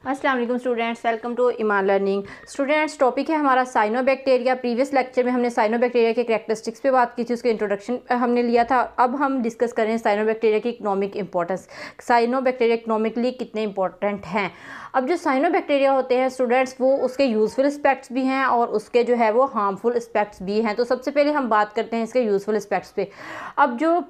अस्सलाम वालेकुम students, welcome to Iman learning. Students, topic है हमारा साइनोबैक्टीरिया। प्रीवियस लेक्चर में हमने साइनोबैक्टीरिया के कैरेक्टरिस्टिक्स पे बात की थी, उसके इंट्रोडक्शन हमने लिया था। अब हम डिस्कस करें साइनोबैक्टीरिया की इकोनॉमिक इंपॉर्टेंस। साइनोबैक्टीरिया इकोनॉमिकली कितने इंपॉर्टेंट हैं। अब जो साइनोबैक्टीरिया होते हैं स्टूडेंट्स, वो उसके यूज़फुल एस्पेक्ट्स भी हैं और उसके जो है वो हार्मफुल एस्पेक्ट्स भी हैं। तो सबसे पहले हम बात करते हैं इसके यूज़फुल एस्पेक्ट्स पे। अब जो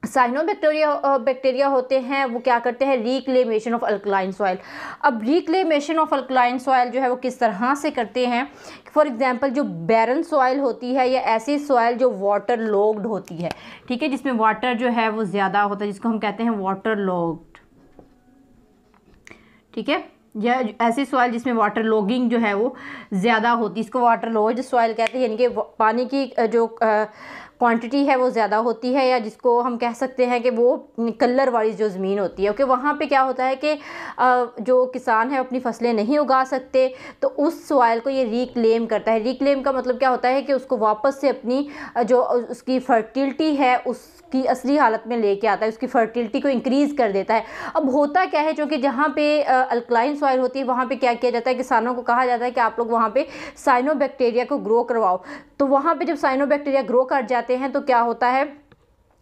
बैक्टीरिया होते हैं वो क्या करते हैं, रिक्लेमेशन ऑफ अल्कलाइन सॉइल। अब रिक्लेमेशन ऑफ अल्कलाइन सॉइल जो है वो किस तरह से करते हैं। फॉर एग्जांपल, जो बैरन सॉइल होती है या ऐसी सॉइल जो वाटर लॉग्ड होती है, ठीक है, जिसमें वाटर जो है वो ज़्यादा होता है, जिसको हम कहते हैं वाटर लॉग्ड, ठीक है, या ऐसी सॉइल जिसमें वाटर लॉगिंग जो है वो ज़्यादा होती है, इसको वाटर लॉग्ड सॉइल कहते हैं। यानी कि पानी की जो क्वांटिटी है वो ज़्यादा होती है, या जिसको हम कह सकते हैं कि वो कलर वाली जो ज़मीन होती है। ओके, वहाँ पे क्या होता है कि जो किसान है अपनी फसलें नहीं उगा सकते, तो उस सॉइल को ये रिक्लेम करता है। रिक्लेम का मतलब क्या होता है कि उसको वापस से अपनी जो उसकी फर्टिलिटी है उसकी असली हालत में लेके आता है, उसकी फर्टिलिटी को इंक्रीज़ कर देता है। अब होता क्या है, जो कि जहाँ पे अल्कलाइन सॉइल होती है वहाँ पे क्या किया जाता है, किसानों को कहा जाता है कि आप लोग वहाँ पे साइनोबैक्टीरिया को ग्रो करवाओ। तो वहाँ पे जब साइनोबैक्टीरिया ग्रो कर जाते हैं तो क्या होता है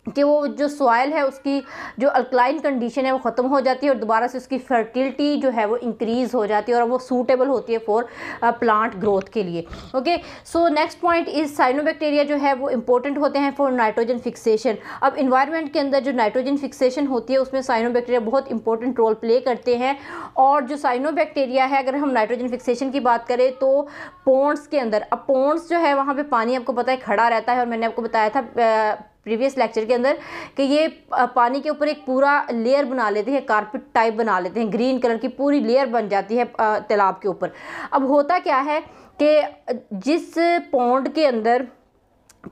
कि वो जो सॉइल है उसकी जो अल्कलाइन कंडीशन है वो ख़त्म हो जाती है और दोबारा से उसकी फर्टिलिटी जो है वो इंक्रीज़ हो जाती है और वो सूटेबल होती है फॉर प्लांट ग्रोथ के लिए। Okay, so next point is cyanobacteria जो है वो इंपॉर्टेंट होते हैं फॉर नाइट्रोजन फिक्सेशन। अब इन्वायरमेंट के अंदर जो नाइट्रोजन फिक्सेशन होती है उसमें साइनोबैक्टीरिया बहुत इंपॉर्टेंट रोल प्ले करते हैं। और जो साइनोबैक्टीरिया है, अगर हम नाइट्रोजन फिक्सेशन की बात करें तो पोन्ड्स के अंदर, अब पोन्ड्स जो है वहाँ पर पानी आपको पता है खड़ा रहता है, और मैंने आपको बताया था प्रीवियस लेक्चर के अंदर कि ये पानी के ऊपर एक पूरा लेयर बना लेते हैं, कारपेट टाइप बना लेते हैं, ग्रीन कलर की पूरी लेयर बन जाती है तालाब के ऊपर। अब होता क्या है कि जिस पॉन्ड के अंदर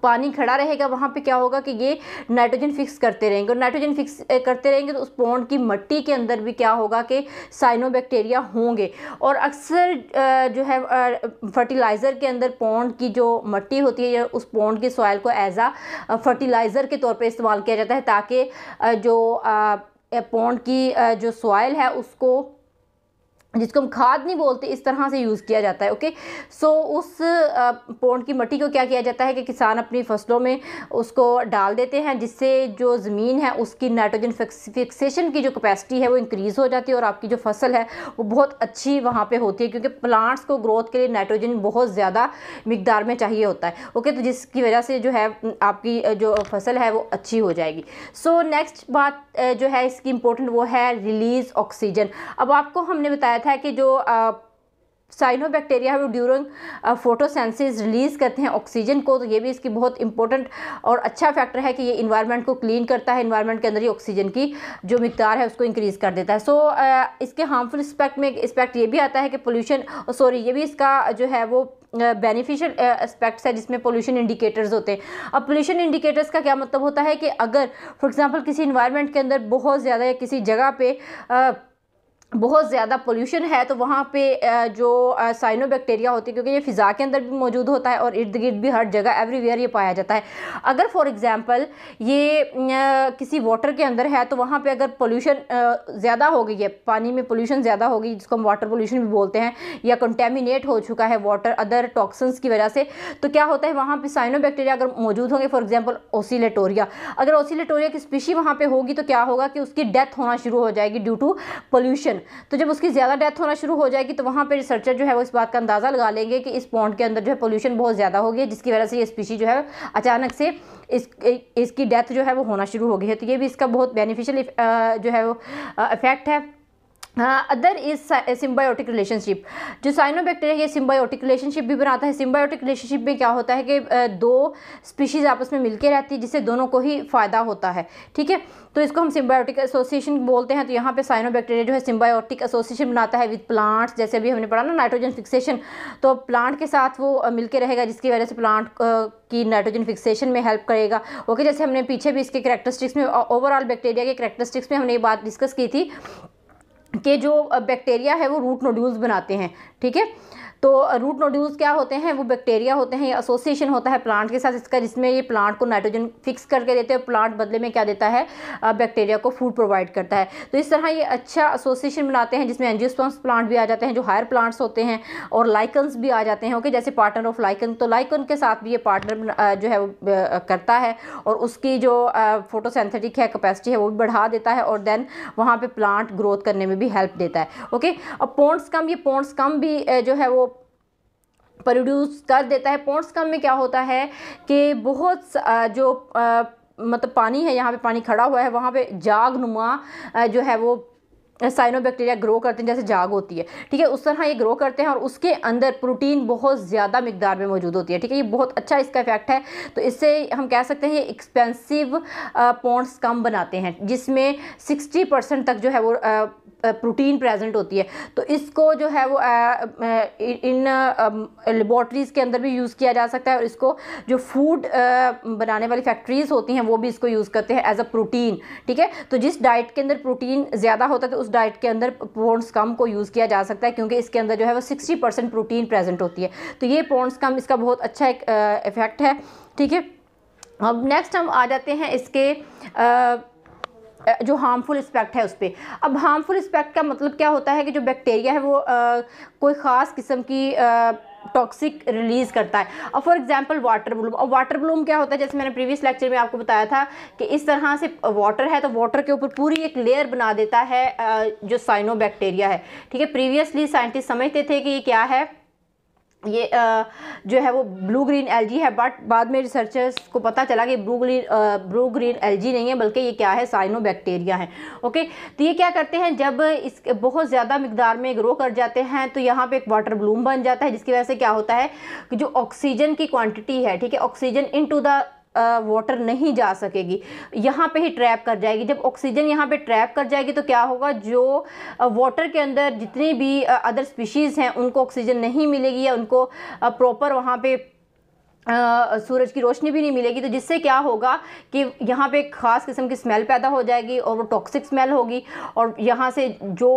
पानी खड़ा रहेगा वहाँ पे क्या होगा कि ये नाइट्रोजन फिक्स करते रहेंगे, और नाइट्रोजन फिक्स करते रहेंगे तो उस पॉन्ड की मिट्टी के अंदर भी क्या होगा कि साइनोबैक्टीरिया होंगे। और अक्सर जो है फर्टिलाइज़र के अंदर पॉन्ड की जो मिट्टी होती है उस पॉन्ड की सॉइल को एज आ फर्टिलाइज़र के तौर पे इस्तेमाल किया जाता है, ताकि जो पॉन्ड की जो सॉइल है उसको, जिसको हम खाद नहीं बोलते, इस तरह से यूज़ किया जाता है। ओके, सो उस पॉन्ड की मिट्टी को क्या किया जाता है कि किसान अपनी फसलों में उसको डाल देते हैं, जिससे जो ज़मीन है उसकी नाइट्रोजन फिक्सेशन की जो कैपेसिटी है वो इंक्रीज़ हो जाती है और आपकी जो फसल है वो बहुत अच्छी वहाँ पे होती है, क्योंकि प्लांट्स को ग्रोथ के लिए नाइट्रोजन बहुत ज़्यादा मिकदार में चाहिए होता है। ओके, तो जिसकी वजह से जो है आपकी जो फसल है वो अच्छी हो जाएगी। सो नेक्स्ट बात जो है इसकी इम्पोर्टेंट वो है रिलीज़ ऑक्सीजन। अब आपको हमने बताया था कि जो साइनोबैक्टीरिया है वो ड्यूरिंग फोटोसेंसिस रिलीज़ करते हैं ऑक्सीजन को, तो ये भी इसकी बहुत इंपॉर्टेंट और अच्छा फैक्टर है कि ये इन्वायरमेंट को क्लीन करता है, इन्वायरमेंट के अंदर ही ऑक्सीजन की जो मिकदार है उसको इंक्रीज़ कर देता है। सो इसके हार्मफुल एस्पेक्ट ये भी आता है कि पोल्यूशन, ये भी इसका जो है वो बेनिफिशियल एस्पेक्ट्स है जिसमें पोल्यूशन इंडिकेटर्स होते हैं। अब पोल्यूशन इंडिकेटर्स का क्या मतलब होता है कि अगर फॉर एग्जांपल किसी इन्वायरमेंट के अंदर बहुत ज़्यादा या किसी जगह पे बहुत ज़्यादा पोल्यूशन है तो वहाँ पे जो साइनोबैक्टीरिया होती है, क्योंकि ये फ़िज़ा के अंदर भी मौजूद होता है और इर्द गिर्द भी हर जगह एवरीवेयर ये पाया जाता है। अगर फॉर एग्ज़ाम्पल ये किसी वाटर के अंदर है तो वहाँ पे अगर पोल्यूशन ज़्यादा हो गई है, पानी में पोल्यूशन ज़्यादा हो गई, जिसको हम वाटर पोल्यूशन भी बोलते हैं, या कंटेमिनेट हो चुका है वाटर अदर टॉक्सिन्स की वजह से, तो क्या होता है वहाँ पर साइनोबैक्टीरिया अगर मौजूद होंगे, फॉर एग्ज़ाम्पल ओसिलेटोरिया, अगर ओसिलेटोरिया की स्पीशी वहाँ पर होगी तो क्या होगा कि उसकी डेथ होना शुरू हो जाएगी ड्यू टू पोल्यूशन। तो जब उसकी ज़्यादा डेथ होना शुरू हो जाएगी तो वहाँ पे रिसर्चर जो है वो इस बात का अंदाज़ा लगा लेंगे कि इस पॉन्ड के अंदर जो है पोल्यूशन बहुत ज़्यादा हो गई, जिसकी वजह से ये स्पीशी जो है अचानक से इसकी डेथ जो है वो होना शुरू हो गई है। तो ये भी इसका बहुत बेनिफिशियल जो है वो इफेक्ट है। Other is symbiotic relationship. जो साइनोबैक्टीरिया ये सिम्बायोटिक रिलेशनशिप भी बनाता है। सिम्बायोटिक रिलेशनशिप में क्या होता है कि दो स्पीशीज़ आपस में मिलकर रहती है, जिससे दोनों को ही फ़ायदा होता है, ठीक है, तो इसको हम सिम्बायोटिक एसोसिएशन बोलते हैं। तो यहाँ पे साइनोबैक्टीरिया जो है सिम्बायोटिक एसोसिएशन बनाता है विद प्लांट्स, जैसे अभी हमने पढ़ा ना नाइट्रोजन फिक्सेशन, तो प्लांट के साथ वो मिलकर रहेगा, जिसकी वजह से प्लांट की नाइट्रोजन फिक्सेशन में हेल्प करेगा। ओके, जैसे हमने पीछे भी इसके करैक्टरिस्टिक्स में, ओवरऑल बैक्टीरिया के करैक्टरिस्टिक्स में हमने ये बात डिस्कस की थी कि जो बैक्टीरिया है वो रूट नोड्यूल्स बनाते हैं, ठीक है। तो रूट नोड्यूल्स क्या होते हैं, वो बैक्टीरिया होते हैं, ये एसोसिएशन होता है प्लांट के साथ इसका, जिसमें ये प्लांट को नाइट्रोजन फिक्स करके देते हैं, प्लांट बदले में क्या देता है, बैक्टीरिया को फूड प्रोवाइड करता है। तो इस तरह ये अच्छा एसोसिएशन बनाते हैं, जिसमें एंजियोस्पर्म्स प्लांट भी आ जाते हैं जो हायर प्लांट्स होते हैं, और लाइकन्स भी आ जाते हैं, ओके, जैसे पार्टनर ऑफ लाइकन। तो लाइकन के साथ भी ये पार्टनर जो है वो करता है, और उसकी जो फोटोसिंथेटिक है कैपेसिटी है वो भी बढ़ा देता है, और देन वहाँ पे प्लांट ग्रोथ करने में भी हेल्प देता है, ओके। अब पोन्ड्सकम, ये पोन्ड्सकम भी जो है वो प्रोड्यूस कर देता है। पोन्ड्सकम में क्या होता है कि बहुत जो मतलब पानी है, यहाँ पे पानी खड़ा हुआ है, वहाँ पे जाग नुमा जो है वो साइनोबैक्टीरिया ग्रो करते हैं, जैसे जाग होती है, ठीक है, उस तरह ये ग्रो करते हैं, और उसके अंदर प्रोटीन बहुत ज़्यादा मिकदार में मौजूद होती है, ठीक है, ये बहुत अच्छा इसका इफेक्ट है। तो इससे हम कह सकते हैं ये एक्सपेंसिव पोन्ड्सकम बनाते हैं, जिसमें 60% तक जो है वो प्रोटीन प्रेजेंट होती है। तो इसको जो है वो इन लेबॉर्ट्रीज़ के अंदर भी यूज़ किया जा सकता है, और इसको जो फूड बनाने वाली फैक्ट्रीज़ होती हैं वो भी इसको यूज़ करते हैं एज अ प्रोटीन, ठीक है। तो जिस डाइट के अंदर प्रोटीन ज़्यादा होता है तो उस डाइट के अंदर पोन्ड्सकम को यूज़ किया जा सकता है, क्योंकि इसके अंदर जो है वो 60% प्रोटीन प्रेजेंट होती है। तो ये पोन्ड्सकम इसका बहुत अच्छा एक इफेक्ट है, ठीक है। अब नेक्स्ट हम आ जाते हैं इसके जो हार्मफुल एस्पेक्ट है उस पर। अब हार्मफुल एस्पेक्ट का मतलब क्या होता है कि जो बैक्टीरिया है वो कोई ख़ास किस्म की टॉक्सिक रिलीज़ करता है। अब फॉर एग्जांपल वाटर ब्लूम। अब वाटर ब्लूम क्या होता है, जैसे मैंने प्रीवियस लेक्चर में आपको बताया था कि इस तरह से वाटर है तो वाटर के ऊपर पूरी एक लेयर बना देता है जो साइनोबैक्टीरिया है, ठीक है। प्रीवियसली साइंटिस्ट समझते थे कि ये क्या है, ये जो है वो ब्लू ग्रीन एल्जी है, बट बाद में रिसर्चर्स को पता चला कि ब्लू ग्रीन एल्जी नहीं है, बल्कि ये क्या है, साइनोबैक्टीरिया है, ओके। तो ये क्या करते हैं, जब इस बहुत ज़्यादा मिकदार में ग्रो कर जाते हैं तो यहाँ पे एक वाटर ब्लूम बन जाता है, जिसकी वजह से क्या होता है कि जो ऑक्सीजन की क्वांटिटी है, ठीक है, ऑक्सीजन इनटू द वाटर नहीं जा सकेगी, यहाँ पे ही ट्रैप कर जाएगी। जब ऑक्सीजन यहाँ पे ट्रैप कर जाएगी तो क्या होगा, जो वाटर के अंदर जितनी भी अदर स्पीशीज़ हैं उनको ऑक्सीजन नहीं मिलेगी, या उनको प्रॉपर वहाँ पे सूरज की रोशनी भी नहीं मिलेगी। तो जिससे क्या होगा कि यहाँ पे एक ख़ास किस्म की स्मेल पैदा हो जाएगी, और वो टॉक्सिक स्मेल होगी, और यहाँ से जो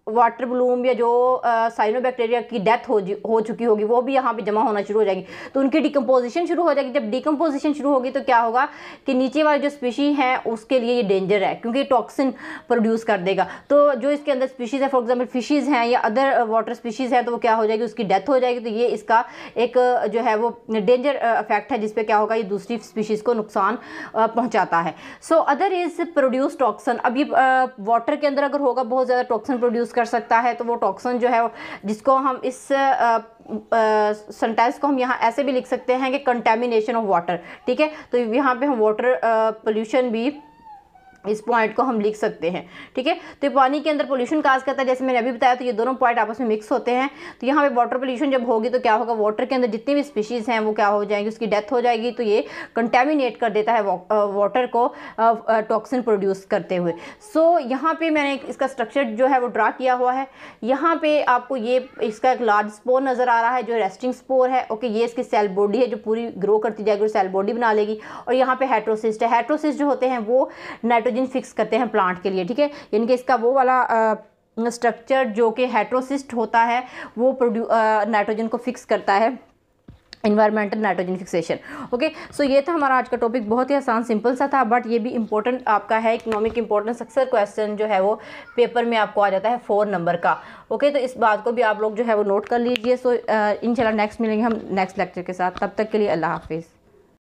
वाटर ब्लूम या जो साइनोबैक्टीरिया की डेथ हो चुकी होगी वो भी यहाँ पे जमा होना शुरू हो जाएगी, तो उनकी डिकम्पोजिशन शुरू हो जाएगी। जब डिकम्पोजिशन शुरू होगी तो क्या होगा कि नीचे वाली जो स्पीशी है उसके लिए ये डेंजर है, क्योंकि टॉक्सिन प्रोड्यूस कर देगा। तो जो इसके अंदर स्पीशीज़ है, फॉर एग्जांपल फिशीज़ हैं या अदर वाटर स्पीशीज़ हैं, तो वो क्या हो जाएगी, उसकी डेथ हो जाएगी। तो ये इसका एक जो है वो डेंजर इफेक्ट है, जिसपे क्या होगा, ये दूसरी स्पीशीज़ को नुकसान पहुँचाता है। So other is produce toxin. अब ये वाटर के अंदर अगर होगा बहुत ज़्यादा टॉक्सन प्रोड्यूस कर सकता है, तो वो टॉक्सिन जो है जिसको हम इस सेंटेंस को हम यहाँ ऐसे भी लिख सकते हैं कि कंटेमिनेशन ऑफ वाटर, ठीक है। तो यहाँ पे हम वाटर पोल्यूशन भी इस पॉइंट को हम लिख सकते हैं, ठीक है। तो पानी के अंदर पोल्यूशन काज करता है, जैसे मैंने अभी बताया, तो ये दोनों पॉइंट आपस में मिक्स होते हैं। तो यहाँ पे वाटर पोल्यूशन जब होगी तो क्या होगा, वाटर के अंदर जितनी भी स्पीशीज़ हैं वो क्या हो जाएंगी, उसकी डेथ हो जाएगी। तो ये कंटेमिनेट कर देता है वाटर को टॉक्सिन प्रोड्यूस करते हुए। सो यहाँ पे मैंने इसका स्ट्रक्चर जो है वो ड्रा किया हुआ है। यहाँ पे आपको ये इसका एक लार्ज स्पोर नज़र आ रहा है जो रेस्टिंग स्पोर है, ओके। ये इसकी सेल बॉडी है जो पूरी ग्रो करती जाएगी और सेल बॉडी बना लेगी। और यहाँ पे हेट्रोसिस्ट है। हेट्रोसिस्ट जो होते हैं वो नाइट्रोजन फिक्स करते हैं प्लांट के लिए, ठीक है। यानी कि इसका वो वाला स्ट्रक्चर जो कि हेट्रोसिस्ट होता है वो नाइट्रोजन को फिक्स करता है, इन्वायरमेंटल नाइट्रोजन फिक्सेशन, ओके। सो ये था हमारा आज का टॉपिक, बहुत ही आसान सिंपल सा था, बट ये भी इंपॉर्टेंट आपका है। इकोनॉमिक इंपॉर्टेंस अक्सर क्वेश्चन जो है वो पेपर में आपको आ जाता है 4 नंबर का, ओके। तो इस बात को भी आप लोग जो है वो नोट कर लीजिए। सो इंशाल्लाह नेक्स्ट मिलेंगे हम नेक्स्ट लेक्चर के साथ, तब तक के लिए अल्लाह हाफिज़।